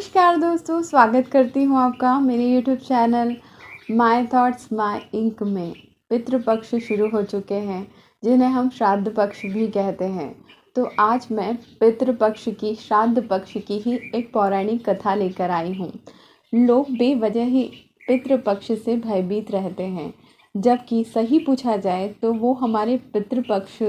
नमस्कार दोस्तों, स्वागत करती हूँ आपका मेरे YouTube channel my thoughts my ink में। पितृपक्ष शुरू हो चुके हैं, जिन्हें हम श्राद्ध पक्ष भी कहते हैं। तो आज मैं पितृपक्ष की, श्राद्ध पक्ष की ही एक पौराणिक कथा लेकर आई हूँ। लोग बेवजह ही पितृपक्ष से भयभीत रहते हैं, जबकि सही पूछा जाए तो वो हमारे पितृपक्ष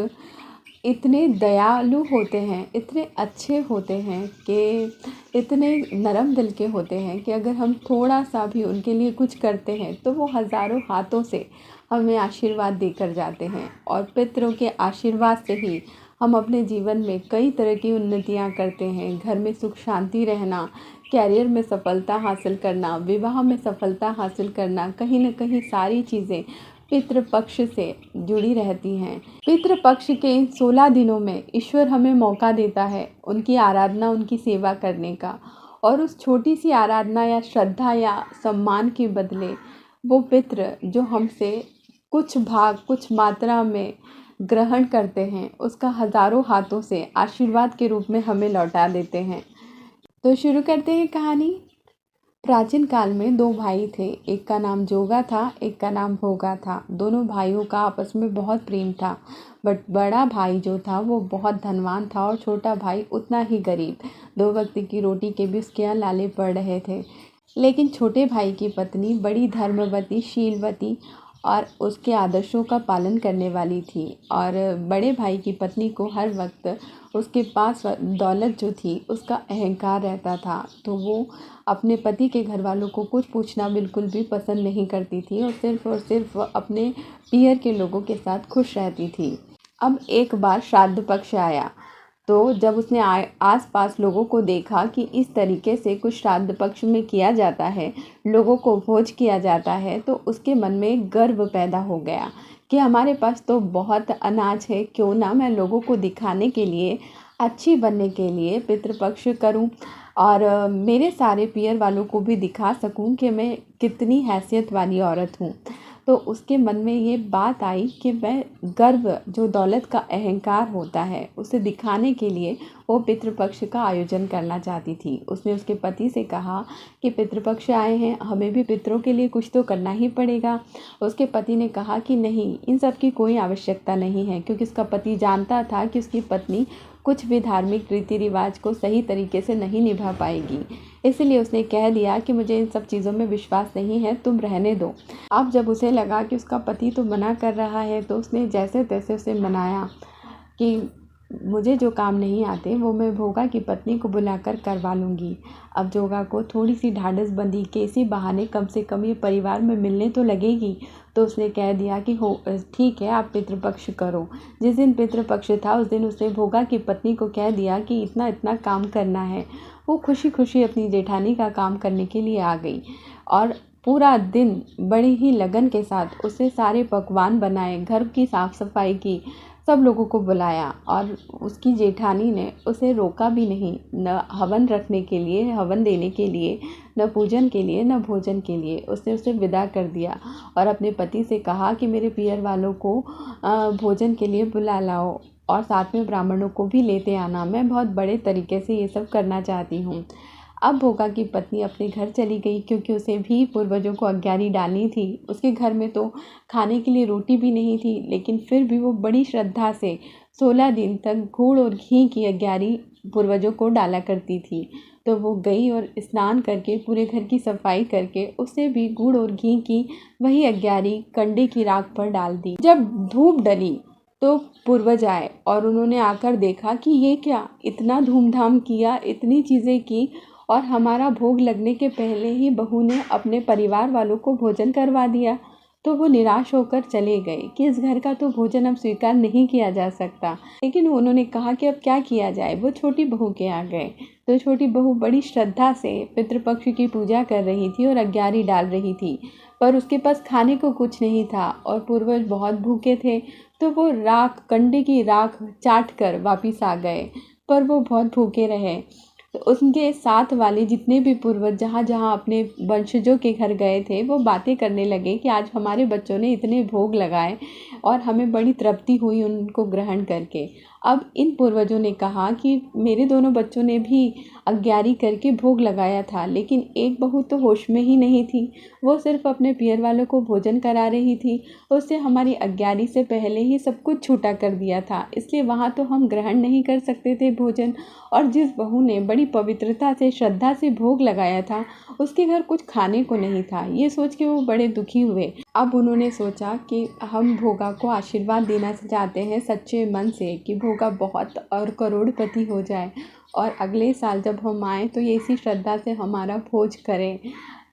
इतने दयालु होते हैं, इतने अच्छे होते हैं कि इतने नरम दिल के होते हैं कि अगर हम थोड़ा सा भी उनके लिए कुछ करते हैं तो वो हज़ारों हाथों से हमें आशीर्वाद देकर जाते हैं। और पितरों के आशीर्वाद से ही हम अपने जीवन में कई तरह की उन्नतियां करते हैं। घर में सुख शांति रहना, कैरियर में सफलता हासिल करना, विवाह में सफलता हासिल करना, कहीं ना कहीं सारी चीज़ें पितृपक्ष से जुड़ी रहती हैं। पितृपक्ष के इन 16 दिनों में ईश्वर हमें मौका देता है उनकी आराधना, उनकी सेवा करने का। और उस छोटी सी आराधना या श्रद्धा या सम्मान के बदले वो पितृ जो हमसे कुछ भाग, कुछ मात्रा में ग्रहण करते हैं, उसका हज़ारों हाथों से आशीर्वाद के रूप में हमें लौटा देते हैं। तो शुरू करते हैं कहानी। प्राचीन काल में 2 भाई थे। एक का नाम जोगा था, एक का नाम भोगा था। दोनों भाइयों का आपस में बहुत प्रेम था, बट बड़ा भाई जो था वो बहुत धनवान था और छोटा भाई उतना ही गरीब। 2 वक्त की रोटी के भी उसके यहाँ लाले पड़ रहे थे। लेकिन छोटे भाई की पत्नी बड़ी धर्मवती, शीलवती और उसके आदर्शों का पालन करने वाली थी। और बड़े भाई की पत्नी को हर वक्त उसके पास दौलत जो थी उसका अहंकार रहता था, तो वो अपने पति के घर वालों को कुछ पूछना बिल्कुल भी पसंद नहीं करती थी और सिर्फ अपने पियर के लोगों के साथ खुश रहती थी। अब एक बार श्राद्ध पक्ष आया, तो जब उसने आस-पास लोगों को देखा कि इस तरीके से कुछ श्राद्ध पक्ष में किया जाता है, लोगों को भोज किया जाता है, तो उसके मन में गर्व पैदा हो गया कि हमारे पास तो बहुत अनाज है, क्यों ना मैं लोगों को दिखाने के लिए, अच्छी बनने के लिए पितृपक्ष करूं और मेरे सारे पियर वालों को भी दिखा सकूं कि मैं कितनी हैसियत वाली औरत हूं। तो उसके मन में ये बात आई कि मैं गर्व, जो दौलत का अहंकार होता है, उसे दिखाने के लिए वो पितृपक्ष का आयोजन करना चाहती थी। उसने उसके पति से कहा कि पितृपक्ष आए हैं, हमें भी पितरों के लिए कुछ तो करना ही पड़ेगा। उसके पति ने कहा कि नहीं, इन सब की कोई आवश्यकता नहीं है, क्योंकि उसका पति जानता था कि उसकी पत्नी कुछ भी धार्मिक रीति रिवाज को सही तरीके से नहीं निभा पाएगी। इसलिए उसने कह दिया कि मुझे इन सब चीज़ों में विश्वास नहीं है, तुम रहने दो। अब जब उसे लगा कि उसका पति तो मना कर रहा है, तो उसने जैसे तैसे उसे मनाया कि मुझे जो काम नहीं आते वो मैं भोगा की पत्नी को बुलाकर करवा लूँगी। अब जोगा को थोड़ी सी ढाढ़स बंधी कि इसी बहाने कम से कम ये परिवार में मिलने तो लगेगी। तो उसने कह दिया कि हो ठीक है, आप पितृपक्ष करो। जिस दिन पितृपक्ष था उस दिन उसने भोगा की पत्नी को कह दिया कि इतना इतना काम करना है। वो खुशी खुशी अपनी जेठानी का काम करने के लिए आ गई और पूरा दिन बड़े ही लगन के साथ उसने सारे पकवान बनाए, घर की साफ़ सफाई की, सब लोगों को बुलाया। और उसकी जेठानी ने उसे रोका भी नहीं, न हवन रखने के लिए, हवन देने के लिए, न पूजन के लिए, न भोजन के लिए। उसने उसे विदा कर दिया और अपने पति से कहा कि मेरे पियर वालों को भोजन के लिए बुला लाओ और साथ में ब्राह्मणों को भी लेते आना, मैं बहुत बड़े तरीके से ये सब करना चाहती हूँ। अब भोगा की पत्नी अपने घर चली गई, क्योंकि उसे भी पूर्वजों को आज्ञारी डालनी थी। उसके घर में तो खाने के लिए रोटी भी नहीं थी, लेकिन फिर भी वो बड़ी श्रद्धा से 16 दिन तक गुड़ और घी की आज्ञारी पूर्वजों को डाला करती थी। तो वो गई और स्नान करके, पूरे घर की सफाई करके, उसे भी गुड़ और घी की वही आज्ञारी कंडे की राख पर डाल दी। जब धूप डली तो पूर्वज आए और उन्होंने आकर देखा कि ये क्या, इतना धूमधाम किया, इतनी चीज़ें की और हमारा भोग लगने के पहले ही बहू ने अपने परिवार वालों को भोजन करवा दिया। तो वो निराश होकर चले गए कि इस घर का तो भोजन अब स्वीकार नहीं किया जा सकता। लेकिन उन्होंने कहा कि अब क्या किया जाए। वो छोटी बहू के यहाँ गए, तो छोटी बहू बड़ी श्रद्धा से पितृपक्ष की पूजा कर रही थी और आज्ञारी डाल रही थी, पर उसके पास खाने को कुछ नहीं था और पूर्वज बहुत भूखे थे। तो वो राख, कंडे की राख चाट कर वापिस आ गए, पर वो बहुत भूखे रहे। तो उनके साथ वाले जितने भी पूर्वज जहाँ जहाँ अपने वंशजों के घर गए थे, वो बातें करने लगे कि आज हमारे बच्चों ने इतने भोग लगाए और हमें बड़ी तृप्ति हुई उनको ग्रहण करके। अब इन पूर्वजों ने कहा कि मेरे दोनों बच्चों ने भी अग्यारी करके भोग लगाया था, लेकिन एक बहू तो होश में ही नहीं थी। वो सिर्फ अपने पियर वालों को भोजन करा रही थी। उससे हमारी अग्यारी से पहले ही सब कुछ छूटा कर दिया था, इसलिए वहाँ तो हम ग्रहण नहीं कर सकते थे भोजन। और जिस बहू ने बड़ी पवित्रता से, श्रद्धा से भोग लगाया था, उसके घर कुछ खाने को नहीं था। ये सोच के वो बड़े दुखी हुए। अब उन्होंने सोचा कि हम भोगा को आशीर्वाद देना चाहते हैं सच्चे मन से कि भोगा बहुत और करोड़पति हो जाए, और अगले साल जब हम आएँ तो ये इसी श्रद्धा से हमारा भोज करें।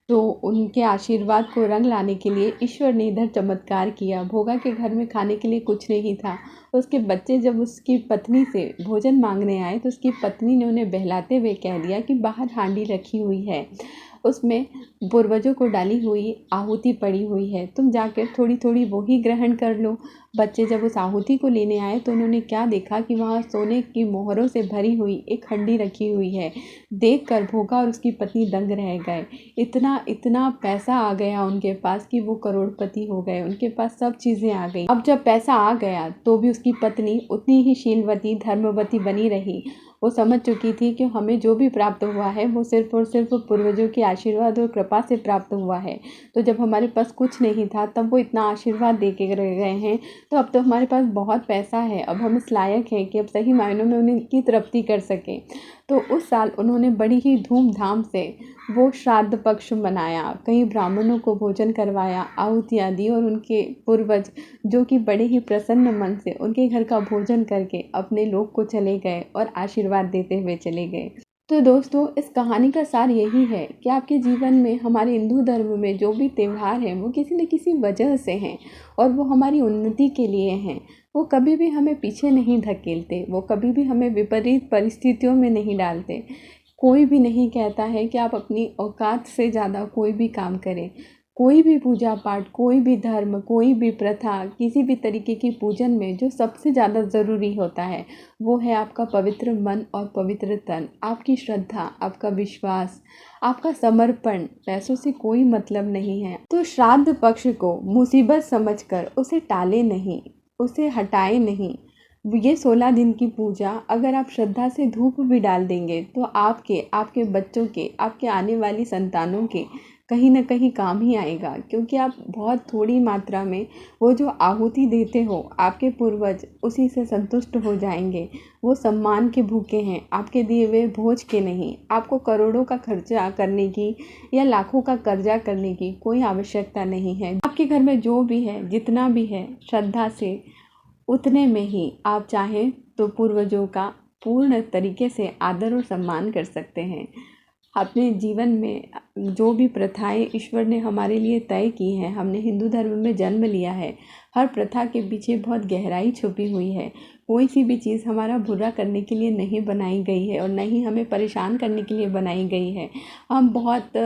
तो उनके आशीर्वाद को रंग लाने के लिए ईश्वर ने इधर चमत्कार किया। भोगा के घर में खाने के लिए कुछ नहीं था। उसके बच्चे जब उसकी पत्नी से भोजन मांगने आए तो उसकी पत्नी ने उन्हें बहलाते हुए कह दिया कि बाहर हांडी रखी हुई है, उसमें पूर्वजों को डाली हुई आहुति पड़ी हुई है, तुम जाकर थोड़ी थोड़ी वो ही ग्रहण कर लो। बच्चे जब उस आहुति को लेने आए तो उन्होंने क्या देखा कि वहाँ सोने की मोहरों से भरी हुई एक हंडी रखी हुई है। देखकर भोगा और उसकी पत्नी दंग रह गए। इतना पैसा आ गया उनके पास कि वो करोड़पति हो गए। उनके पास सब चीज़ें आ गई। अब जब पैसा आ गया तो भी उसकी पत्नी उतनी ही शीलवती, धर्मवती बनी रही। वो समझ चुकी थी कि हमें जो भी प्राप्त हुआ है वो सिर्फ और सिर्फ पूर्वजों के आशीर्वाद और कृपा से प्राप्त हुआ है। तो जब हमारे पास कुछ नहीं था तब वो इतना आशीर्वाद दे के रह गए हैं, तो अब तो हमारे पास बहुत पैसा है। अब हम इस लायक हैं कि अब सही मायनों में उनकी तृप्ति कर सकें। तो उस साल उन्होंने बड़ी ही धूमधाम से वो श्राद्ध पक्ष मनाया। कई ब्राह्मणों को भोजन करवाया, आहुतियाँ दी, और उनके पूर्वज जो कि बड़े ही प्रसन्न मन से उनके घर का भोजन करके अपने लोक को चले गए और आशीर्वाद देते हुए चले गए। तो दोस्तों, इस कहानी का सार यही है कि आपके जीवन में, हमारे हिंदू धर्म में जो भी त्यौहार हैं वो किसी न किसी वजह से हैं और वो हमारी उन्नति के लिए हैं। वो कभी भी हमें पीछे नहीं धकेलते, वो कभी भी हमें विपरीत परिस्थितियों में नहीं डालते। कोई भी नहीं कहता है कि आप अपनी औकात से ज़्यादा कोई भी काम करें। कोई भी पूजा पाठ, कोई भी धर्म, कोई भी प्रथा, किसी भी तरीके की पूजन में जो सबसे ज़्यादा ज़रूरी होता है वो है आपका पवित्र मन और पवित्र तन, आपकी श्रद्धा, आपका विश्वास, आपका समर्पण। पैसों से कोई मतलब नहीं है। तो श्राद्ध पक्ष को मुसीबत समझकर उसे टाले नहीं, उसे हटाए नहीं। ये 16 दिन की पूजा अगर आप श्रद्धा से धूप भी डाल देंगे तो आपके बच्चों के, आपके आने वाली संतानों के कहीं ना कहीं काम ही आएगा, क्योंकि आप बहुत थोड़ी मात्रा में वो जो आहुति देते हो, आपके पूर्वज उसी से संतुष्ट हो जाएंगे। वो सम्मान के भूखे हैं, आपके दिए हुए भोज के नहीं। आपको करोड़ों का खर्चा करने की या लाखों का कर्जा करने की कोई आवश्यकता नहीं है। आपके घर में जो भी है, जितना भी है, श्रद्धा से उतने में ही आप चाहें तो पूर्वजों का पूर्ण तरीके से आदर और सम्मान कर सकते हैं। अपने जीवन में जो भी प्रथाएं ईश्वर ने हमारे लिए तय की हैं, हमने हिंदू धर्म में जन्म लिया है, हर प्रथा के पीछे बहुत गहराई छुपी हुई है। कोई सी भी चीज़ हमारा बुरा करने के लिए नहीं बनाई गई है और न ही हमें परेशान करने के लिए बनाई गई है। हम बहुत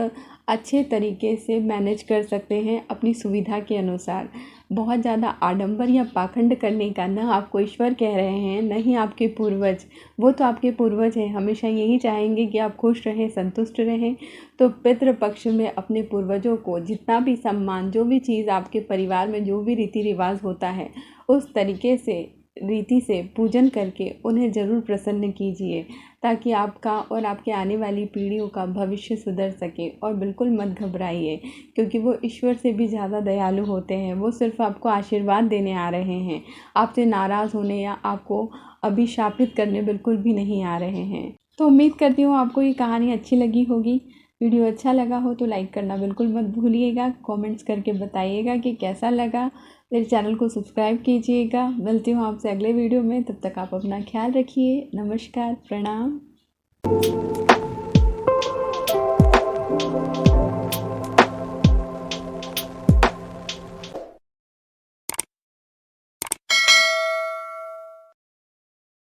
अच्छे तरीके से मैनेज कर सकते हैं अपनी सुविधा के अनुसार। बहुत ज़्यादा आडंबर या पाखंड करने का न आपको ईश्वर कह रहे हैं, न ही आपके पूर्वज। वो तो आपके पूर्वज हैं, हमेशा यही चाहेंगे कि आप खुश रहें, संतुष्ट रहें। तो पितृपक्ष में अपने पूर्वजों को जितना भी सम्मान, जो भी चीज़ आपके परिवार में जो भी रीति रिवाज होता है, उस तरीके से, रीति से पूजन करके उन्हें ज़रूर प्रसन्न कीजिए, ताकि आपका और आपके आने वाली पीढ़ियों का भविष्य सुधर सके। और बिल्कुल मत घबराइए, क्योंकि वो ईश्वर से भी ज़्यादा दयालु होते हैं। वो सिर्फ आपको आशीर्वाद देने आ रहे हैं, आपसे नाराज़ होने या आपको अभिशापित करने बिल्कुल भी नहीं आ रहे हैं। तो उम्मीद करती हूँ आपको ये कहानी अच्छी लगी होगी। वीडियो अच्छा लगा हो तो लाइक करना बिल्कुल मत भूलिएगा। कमेंट्स करके बताइएगा कि कैसा लगा। मेरे चैनल को सब्सक्राइब कीजिएगा। मिलती हूँ आपसे अगले वीडियो में, तब तक आप अपना ख्याल रखिए। नमस्कार, प्रणाम।